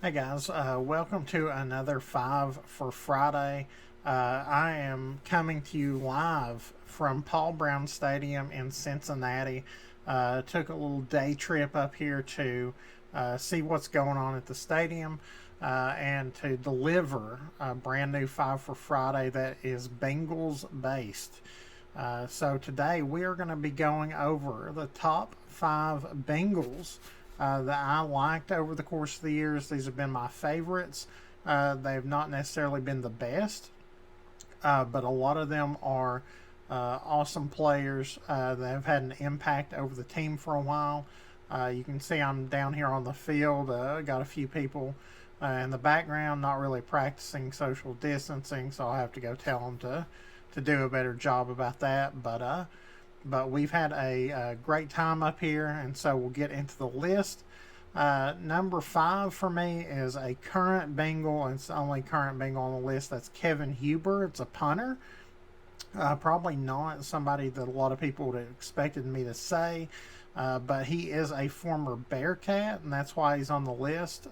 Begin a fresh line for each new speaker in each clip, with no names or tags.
Hey guys, welcome to another Five for Friday. I am coming to you live from Paul Brown Stadium in Cincinnati. Took a little day trip up here to see what's going on at the stadium and to deliver a brand new Five for Friday that is Bengals based. So today we are going to be going over the top five Bengals that I liked over the course of the years. These have been my favorites. They have not necessarily been the best, but a lot of them are awesome players that have had an impact over the team for a while. You can see I'm down here on the field. Got a few people in the background, not really practicing social distancing, so I have to go tell them to do a better job about that. But we've had a great time up here, and so we'll get into the list. Number five for me is a current Bengal, and it's the only current Bengal on the list. That's Kevin Huber. It's a punter. Probably not somebody that a lot of people would have expected me to say, but he is a former Bearcat, and that's why he's on the list.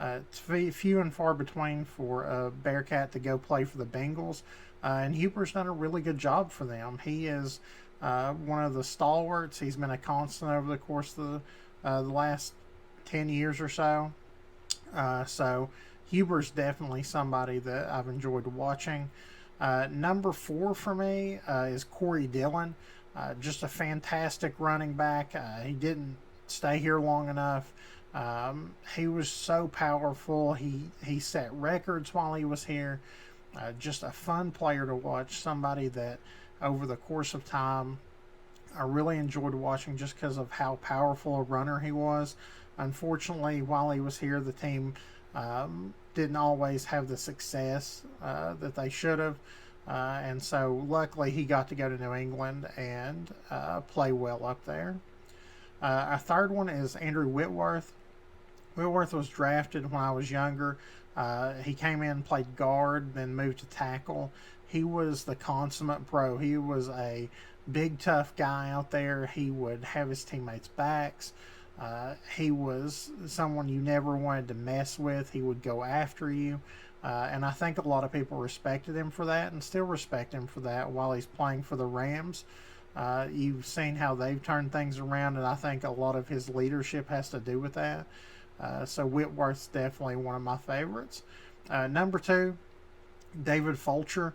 It's few and far between for a Bearcat to go play for the Bengals, and Huber's done a really good job for them. He is one of the stalwarts. He's been a constant over the course of the last 10 years or so. So Huber's definitely somebody that I've enjoyed watching. Number four for me is Corey Dillon. Just a fantastic running back. He didn't stay here long enough. He was so powerful. He set records while he was here. Just a fun player to watch. Somebody that over the course of time I really enjoyed watching just because of how powerful a runner he was. Unfortunately, while he was here, the team didn't always have the success that they should have. And so luckily he got to go to New England and play well up there. Our third one is Andrew Whitworth. Whitworth was drafted when I was younger. He came in, played guard, then moved to tackle. He was the consummate pro. He was a big, tough guy out there. He would have his teammates' backs. He was someone you never wanted to mess with. He would go after you. And I think a lot of people respected him for that and still respect him for that while he's playing for the Rams. You've seen how they've turned things around, and I think a lot of his leadership has to do with that. So Whitworth's definitely one of my favorites. Number two, David Fulcher.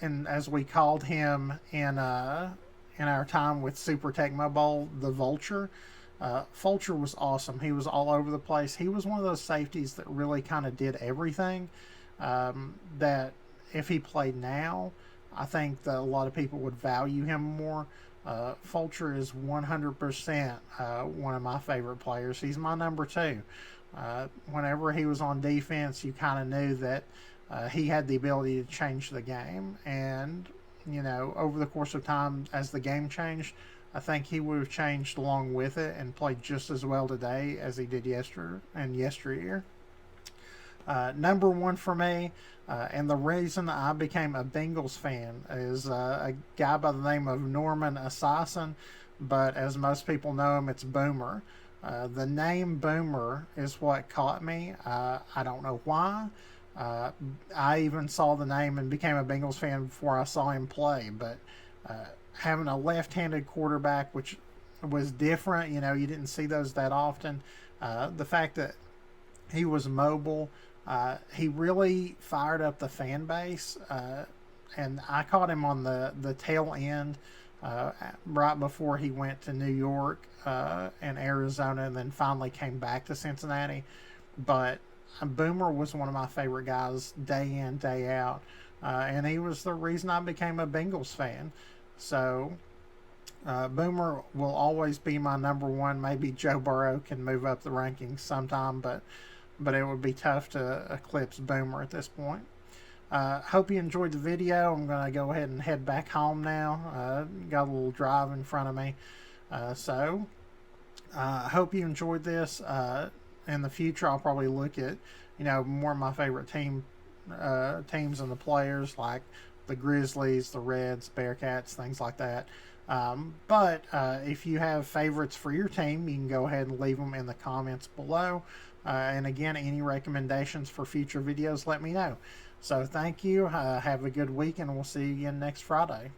And as we called him in our time with Super Tecmo Bowl, the Vulture. Fulcher was awesome. He was all over the place. He was one of those safeties that really kind of did everything. That if he played now, I think that a lot of people would value him more. Fulcher is 100% one of my favorite players. He's my number two. Whenever he was on defense, you kind of knew that he had the ability to change the game. And, over the course of time, as the game changed, I think he would have changed along with it and played just as well today as he did yesteryear. Number one for me, and the reason I became a Bengals fan is a guy by the name of Norman Assassin, but as most people know him, it's Boomer. The name Boomer is what caught me. I don't know why. I even saw the name and became a Bengals fan before I saw him play, but having a left-handed quarterback, which was different, you didn't see those that often. The fact that he was mobile, he really fired up the fan base, and I caught him on the tail end right before he went to New York and Arizona, and then finally came back to Cincinnati. But Boomer was one of my favorite guys day in, day out, and he was the reason I became a Bengals fan. So Boomer will always be my number one. Maybe Joe Burrow can move up the rankings sometime, but it would be tough to eclipse Boomer at this point. Hope you enjoyed the video. I'm going to go ahead and head back home now. Got a little drive in front of me. So hope you enjoyed this. In the future, I'll probably look at, more of my favorite teams and the players, like the Grizzlies, the Reds, Bearcats, things like that. But if you have favorites for your team, you can go ahead and leave them in the comments below. And again, any recommendations for future videos, let me know. So thank you. Have a good week, and we'll see you again next Friday.